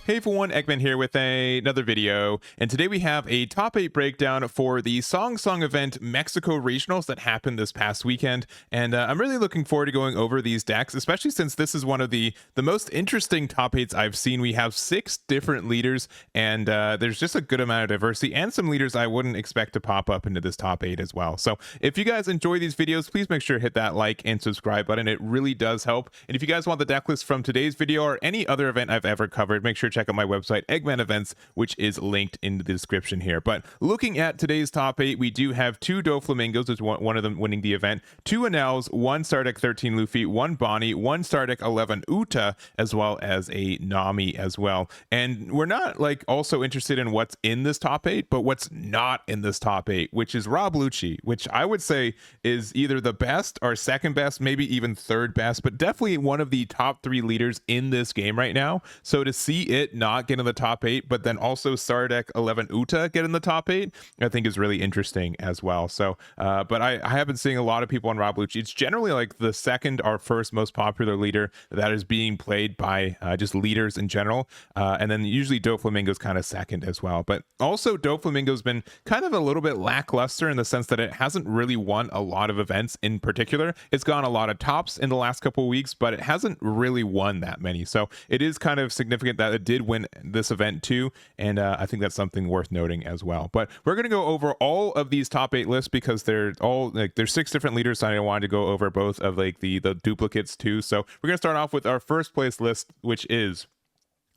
Hey everyone, Eggman here with another video, and today we have a top 8 breakdown for the SangSang event Mexico Regionals that happened this past weekend, and I'm really looking forward to going over these decks, especially since this is one of the most interesting top 8s I've seen. We have 6 different leaders, and there's just a good amount of diversity, and some leaders I wouldn't expect to pop up into this top 8 as well. So if you guys enjoy these videos, please make sure to hit that like and subscribe button. It really does help, and if you guys want the deck list from today's video or any other event I've ever covered, make sure to check out my website Eggman Events, which is linked in the description here. But looking at today's top 8, we do have 2 Doflamingos, there's one of them winning the event, 2 Enels, 1 Stardeck 13 Luffy, 1 Bonney, 1 Stardeck 11 Uta, as well as a Nami as well. And we're not like also interested in what's in this top 8, but what's not in this top 8, which is Rob Lucci, which I would say is either the best or second best, maybe even third best, but definitely one of the top 3 leaders in this game right now. So to see it not get in the top 8, but then also Stardeck 11 Uta get in the top 8, I think is really interesting as well. So but I have been seeing a lot of people on Rob Lucci. It's generally like the second or first most popular leader that is being played by just leaders in general, and then usually Doflamingo's kind of second as well. But also Doflamingo's been kind of a little bit lackluster in the sense that it hasn't really won a lot of events in particular. It's gone a lot of tops in the last couple of weeks, but it hasn't really won that many. So it is kind of significant that it did win this event too, and I think that's something worth noting as well. But we're going to go over all of these top 8 lists because they're all like there's 6 different leaders, so I wanted to go over both of like the duplicates too. So we're going to start off with our first place list, which is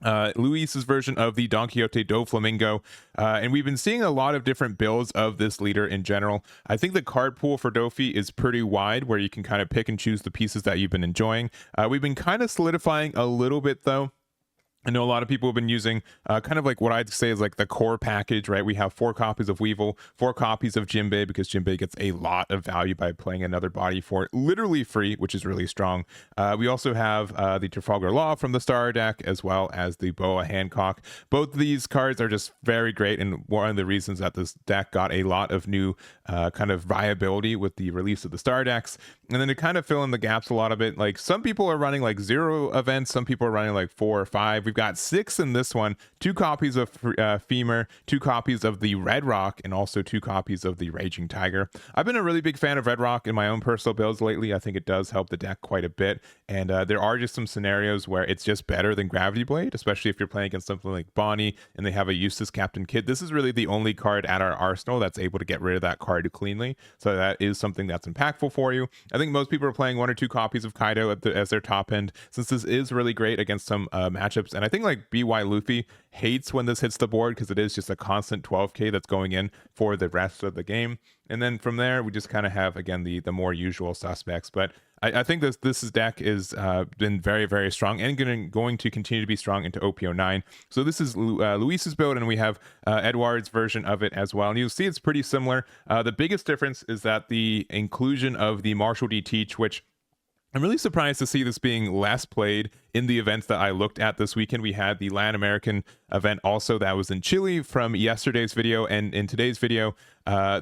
Luis's version of the Donquixote Doflamingo, and we've been seeing a lot of different builds of this leader in general. I think the card pool for Dofi is pretty wide, where you can kind of pick and choose the pieces that you've been enjoying. We've been kind of solidifying a little bit though. I know a lot of people have been using kind of like what I'd say is like the core package, right? We have 4 copies of Weevil, 4 copies of Jinbei, because Jinbei gets a lot of value by playing another body for it, literally free, which is really strong. We also have the Trafalgar Law from the Star deck, as well as the Boa Hancock. Both of these cards are just very great, and one of the reasons that this deck got a lot of new kind of viability with the release of the Star decks. And then to kind of fill in the gaps a lot of it, like some people are running like 0 events, some people are running like 4 or 5. We've got 6 in this one, 2 copies of Femur, 2 copies of the Red Rock, and also 2 copies of the Raging Tiger. I've been a really big fan of Red Rock in my own personal builds lately. I think it does help the deck quite a bit, and there are just some scenarios where it's just better than Gravity Blade, especially if you're playing against something like Bonney and they have a Eustace Captain Kid. This is really the only card at our arsenal that's able to get rid of that card cleanly, so that is something that's impactful for you. I think most people are playing 1 or 2 copies of Kaido as their top end, since this is really great against some matchups, and I think like BY Luffy hates when this hits the board because it is just a constant 12k that's going in for the rest of the game. And then from there we just kind of have again the more usual suspects. But I think this deck is been very, very strong and going to continue to be strong into OP09. So this is Luis's build, and we have Eduard's version of it as well. And you'll see it's pretty similar. The biggest difference is that the inclusion of the Marshall D Teach, which I'm really surprised to see this being less played in the events that I looked at this weekend. We had the Latin American event also that was in Chile from yesterday's video, and in today's video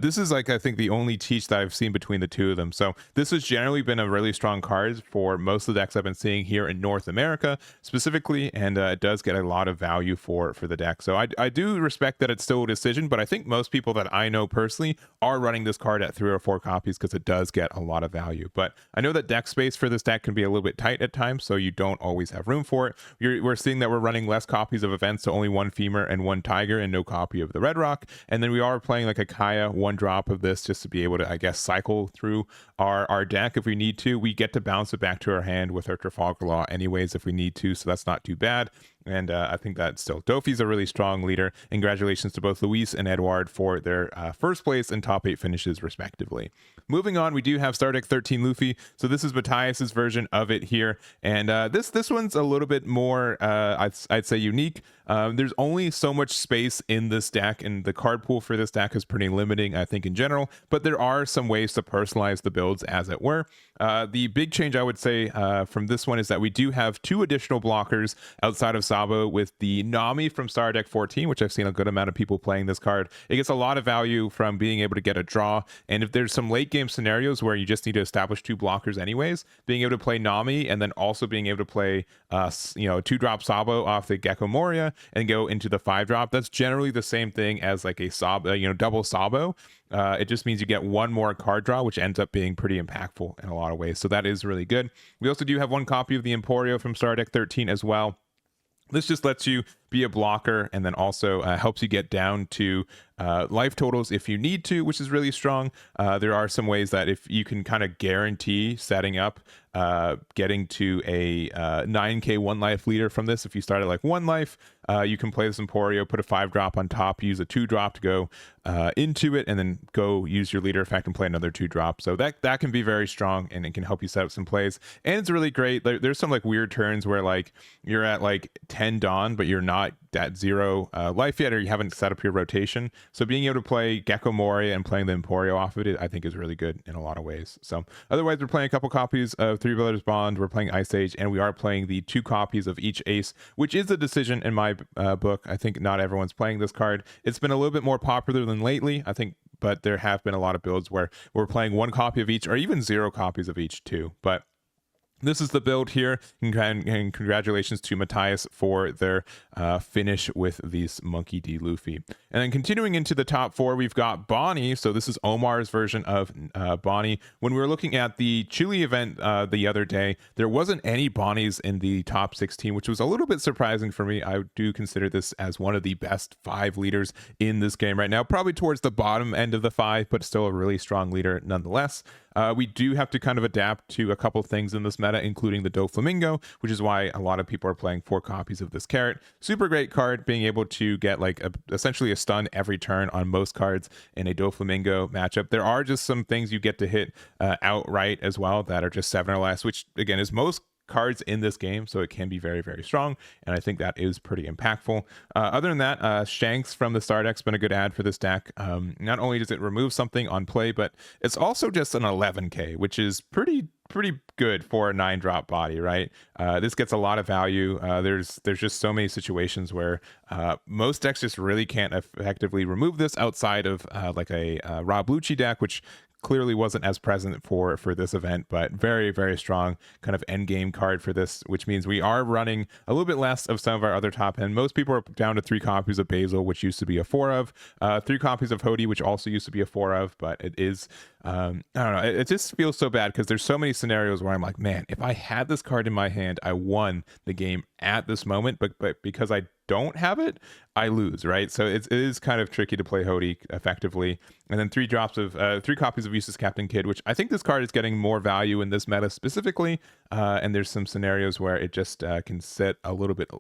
this is like I think the only teach that I've seen between the 2 of them. So this has generally been a really strong card for most of the decks I've been seeing here in North America specifically, and it does get a lot of value for the deck. So I do respect that it's still a decision, but I think most people that I know personally are running this card at 3 or 4 copies because it does get a lot of value. But I know that deck space for this deck can be a little bit tight at times, so you don't always have room for it. We're seeing that we're running less copies of events, so only 1 Femur and 1 Tiger and no copy of the Red Rock. And then we are playing like a Kaya 1 drop of this just to be able to, I guess, cycle through our deck if we need to. We get to bounce it back to our hand with our Trafalgar Law anyways if we need to, so that's not too bad. And I think that still Dofi's a really strong leader. And congratulations to both Luis and Eduard for their first place and top 8 finishes respectively. Moving on, we do have Stardeck 13 Luffy. So this is Matias's version of it here, and this one's a little bit more I'd say unique. There's only so much space in this deck, and the card pool for this deck is pretty limiting, I think, in general, but there are some ways to personalize the builds, as it were. The big change I would say from this one is that we do have 2 additional blockers outside of Sabo with the Nami from Star Deck 14, which I've seen a good amount of people playing this card. It gets a lot of value from being able to get a draw, and if there's some late game scenarios where you just need to establish 2 blockers anyways, being able to play Nami and then also being able to play 2-drop Sabo off the Gecko Moria and go into the 5-drop, that's generally the same thing as like a Sabo, double Sabo. It just means you get one more card draw, which ends up being pretty impactful in a lot of ways. So that is really good. We also do have 1 copy of the Emporio from Star Deck 13 as well. This just lets you be a blocker and then also helps you get down to life totals if you need to, which is really strong. There are some ways that if you can kind of guarantee setting up getting to a 9k 1 life leader from this, if you start at like 1 life, you can play this Emporio, put a 5-drop on top, use a 2-drop to go into it, and then go use your leader effect and play another 2-drop. So that can be very strong, and it can help you set up some plays. And it's really great. There's some like weird turns where like you're at like 10 Dawn, but you're not at 0 life yet, or you haven't set up your rotation. So being able to play Gecko Moria and playing the Emporio off of it, I think is really good in a lot of ways. So otherwise, we're playing a couple copies of Three Brothers Bond, we're playing Ice Age, and we are playing the 2 copies of each ace, which is a decision in my book. I think not everyone's playing this card. It's been a little bit more popular than lately, I think, but there have been a lot of builds where we're playing 1 copy of each or even 0 copies of each too. But this is the build here, and congratulations to Matias for their finish with these Monkey.D.Luffy. And then continuing into the top 4, we've got Bonney. So this is Omar's version of Bonney. When we were looking at the Chile event the other day, there wasn't any Bonnies in the top 16, which was a little bit surprising for me. I do consider this as one of the best 5 leaders in this game right now, probably towards the bottom end of the 5, but still a really strong leader nonetheless. We do have to kind of adapt to a couple things in this meta, including the Doflamingo, which is why a lot of people are playing 4 copies of this carrot. Super great card, being able to get like essentially a stun every turn on most cards in a Doflamingo matchup. There are just some things you get to hit outright as well that are just 7 or less, which again is most cards in this game, so it can be very, very strong, and I think that is pretty impactful. Other than that, Shanks from the Star Deck's been a good add for this deck. Not only does it remove something on play, but it's also just an 11k, which is pretty good for a 9-drop body, right? This gets a lot of value. There's just so many situations where most decks just really can't effectively remove this outside of like a Rob Lucci deck, which clearly wasn't as present for this event, but very, very strong kind of end game card for this, which means we are running a little bit less of some of our other top end. Most people are down to 3 copies of Basil, which used to be a 4 of, 3 copies of Hody, which also used to be a 4 of, but it is I don't know, it just feels so bad because there's so many scenarios where I'm like, man, if I had this card in my hand, I won the game at this moment, but because I don't have it, I lose, right? So it is kind of tricky to play Hody effectively. And then 3 copies of Useless Captain Kidd, which I think this card is getting more value in this meta specifically. And there's some scenarios where it just can sit a little bit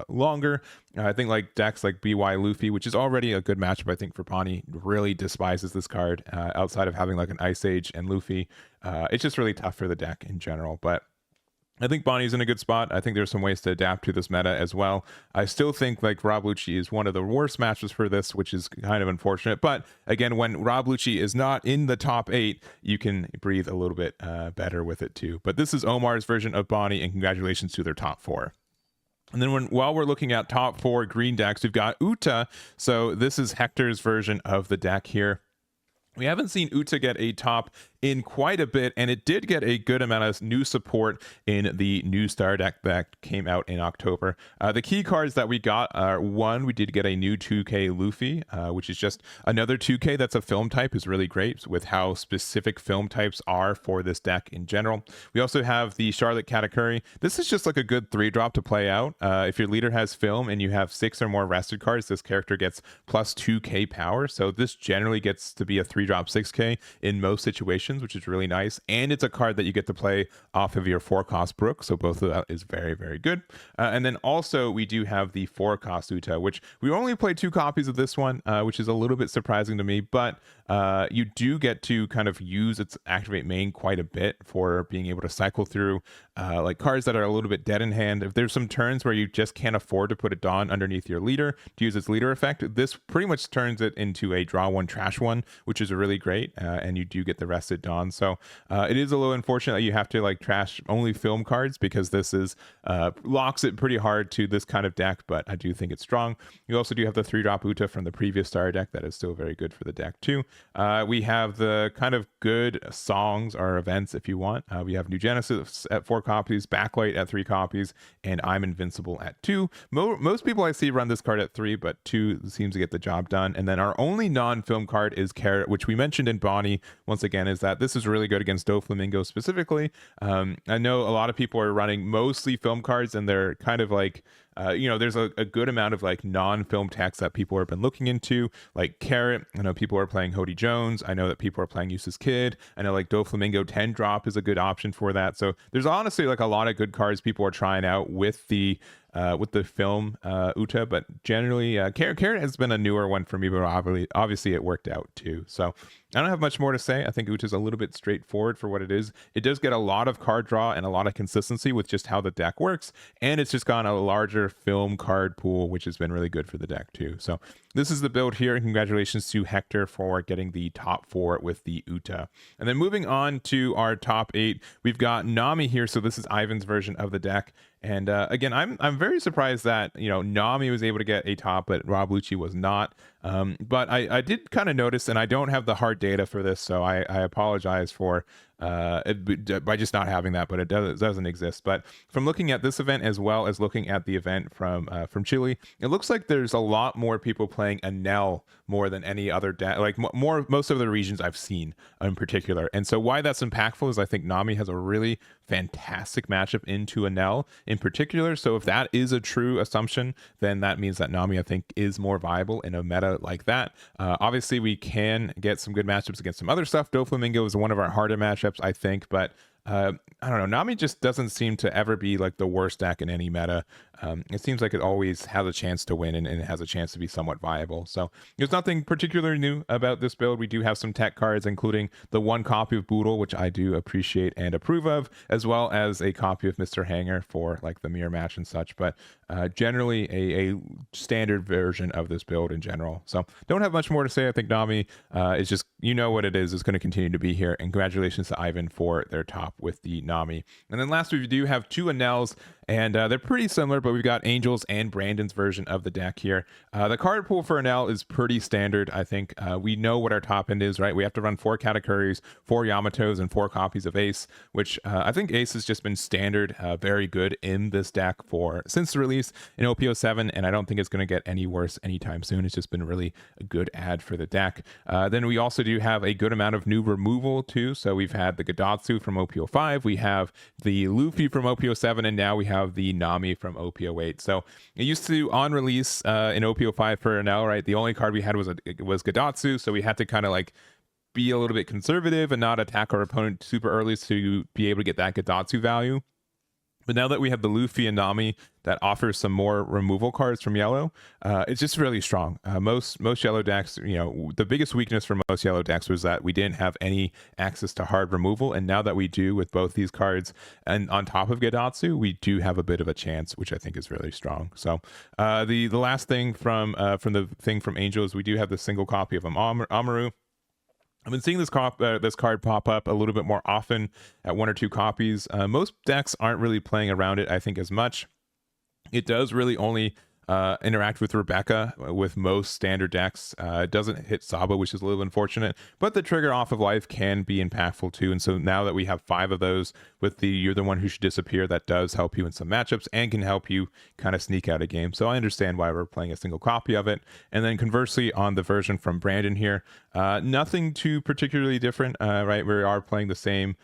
longer. I think like decks like BY Luffy, which is already a good matchup, I think, for Bonney, really despises this card outside of having like an Ice Age and Luffy. It's just really tough for the deck in general, but I think Bonney's in a good spot. I think there's some ways to adapt to this meta as well. I still think like Rob Lucci is one of the worst matches for this, which is kind of unfortunate. But again, when Rob Lucci is not in the top 8, you can breathe a little bit better with it too. But this is Omar's version of Bonney, and congratulations to their top 4. And then while we're looking at top 4 green decks, we've got Uta. So this is Hector's version of the deck here. We haven't seen Uta get a top in quite a bit, and it did get a good amount of new support in the new Star Deck that came out in October. The key cards that we got are, 1, we did get a new 2k Luffy, which is just another 2k that's a film type, is really great with how specific film types are for this deck in general. We also have the Charlotte Katakuri. This is just like a good 3-drop to play out. If your leader has film and you have 6 or more rested cards, this character gets plus 2k power, so this generally gets to be a 3-drop 6k in most situations, which is really nice. And it's a card that you get to play off of your 4-cost Brook, so both of that is very, very good. And then also we do have the 4-cost Uta, which we only played 2 copies of this one, which is a little bit surprising to me, but you do get to kind of use its activate main quite a bit for being able to cycle through like cards that are a little bit dead in hand. If there's some turns where you just can't afford to put a Dawn underneath your leader to use its leader effect, this pretty much turns it into a draw 1, trash 1, which is really great. And you do get the rested Twisted Dawn. So it is a little unfortunate that you have to like trash only film cards, because this is locks it pretty hard to this kind of deck, but I do think it's strong. You also do have the 3-drop Uta from the previous starter deck that is still very good for the deck too. We have the kind of good songs or events if you want. We have New Genesis at 4 copies, Backlight at 3 copies, and I'm Invincible at 2. Most people I see run this card at 3, but 2 seems to get the job done. And then our only non-film card is Carrot, which we mentioned in Bonney once again, is that this is really good against Doflamingo specifically. I know a lot of people are running mostly film cards, and they're kind of like there's a good amount of like non-film text that people have been looking into, like Carrot. I know people are playing Hody Jones. I know that people are playing Useless Kid. I know like Doflamingo 10-drop is a good option for that. So there's honestly like a lot of good cards people are trying out with the film Uta, but generally Carrot has been a newer one for me, but obviously it worked out too. So I don't have much more to say. I think Uta's a little bit straightforward for what it is. It does get a lot of card draw and a lot of consistency with just how the deck works, and it's just got a larger film card pool, which has been really good for the deck too. So this is the build here, and congratulations to Hector for getting the top 4 with the Uta. And then moving on to our top 8, we've got Nami here. So this is Ivan's version of the deck. And again, I'm very surprised that Nami was able to get a top, but Rob Lucci was not. But I did kind of notice, and I don't have the hard data for this, so I apologize for by just not having that, but it doesn't exist. But from looking at this event as well as looking at the event from Chile, it looks like there's a lot more people playing Enel more than any other deck, like most of the regions I've seen in particular. And so why that's impactful is I think Nami has a really fantastic matchup into Enel in particular. So if that is a true assumption, then that means that Nami, I think, is more viable in a meta like that. Obviously, we can get some good matchups against some other stuff. Doflamingo is one of our harder matchups, I think, but I don't know. Nami just doesn't seem to ever be like the worst deck in any meta. It seems like it always has a chance to win, and it has a chance to be somewhat viable. So there's nothing particularly new about this build. We do have some tech cards, including the 1 copy of Boodle, which I do appreciate and approve of, as well as a copy of Mr. Hanger for like the mirror match and such. But generally a standard version of this build in general. So don't have much more to say. I think Nami is just, what it is going to continue to be here. And congratulations to Ivan for their top with the Nami. And then last, we do have 2 Enels, and they're pretty similar, but we've got Angel's and Brandon's version of the deck here. The card pool for Enel is pretty standard. I think we know what our top end is, right? We have to run 4 Katakuris, 4 Yamatos, and 4 copies of Ace, which I think Ace has just been standard, very good in this deck since the release in OP07, and I don't think it's going to get any worse anytime soon. It's just been really a good add for the deck. Then we also do have a good amount of new removal too. So we've had the Gadatsu from OP05, we have the Luffy from OP07, and now we have the Nami from OP08. So it used to, on release in OP05 for Enel, right, the only card we had was Gadatsu, so we had to kind of like be a little bit conservative and not attack our opponent super early to be able to get that Gadatsu value. But now that we have the Luffy and Nami that offers some more removal cards from yellow, it's just really strong. Most yellow decks, the biggest weakness for most yellow decks was that we didn't have any access to hard removal. And now that we do with both these cards, and on top of Gadatsu, we do have a bit of a chance, which I think is really strong. So the last thing from the thing from Angel is we do have the single copy of Amaru. I've been seeing this card pop up a little bit more often at 1 or 2 copies. Most decks aren't really playing around it, I think, as much. It does really only interact with Rebecca with most standard decks. It doesn't hit Saba, which is a little unfortunate, but the trigger off of life can be impactful too. And so now that we have 5 of those with the You're the One Who Should Disappear, that does help you in some matchups and can help you kind of sneak out a game. So I understand why we're playing a single copy of it. And then conversely, on the version from Brandon here, nothing too particularly different, right? We are playing the same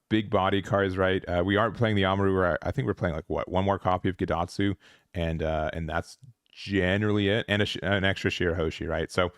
big body cards, right? We aren't playing the Amaru, where I think we're playing like 1 more copy of Gadatsu, and that's generally it, and an extra Shirahoshi, right? So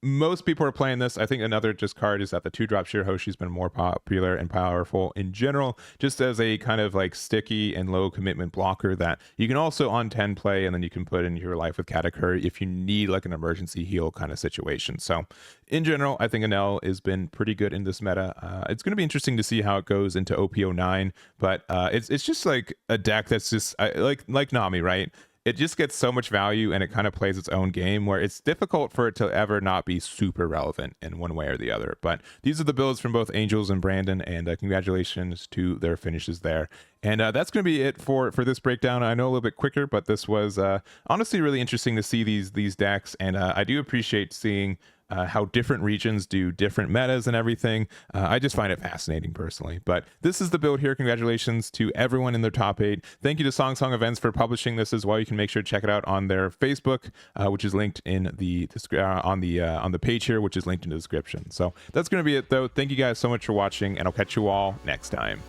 most people are playing this. I think another just card is that the 2-drop Shirahoshi has been more popular and powerful in general, just as a kind of like sticky and low commitment blocker that you can also on 10 play, and then you can put in your life with Katakuri if you need like an emergency heal kind of situation. So in general, I think Enel has been pretty good in this meta. It's going to be interesting to see how it goes into OP09, but it's just like a deck that's just like Nami, right? it just gets so much value and it kind of plays its own game where it's difficult for it to ever not be super relevant in one way or the other. But these are the builds from both Angels and Brandon, and congratulations to their finishes there. And that's going to be it for this breakdown. I know a little bit quicker, but this was honestly really interesting to see these decks, and I do appreciate seeing how different regions do different metas and everything. I just find it fascinating personally. But this is the build here. Congratulations to everyone in their top 8. Thank you to SangSang Events for publishing this as well. You can make sure to check it out on their Facebook, which is linked in the on the page here, which is linked in the description. So that's going to be it though. Thank you guys so much for watching, and I'll catch you all next time.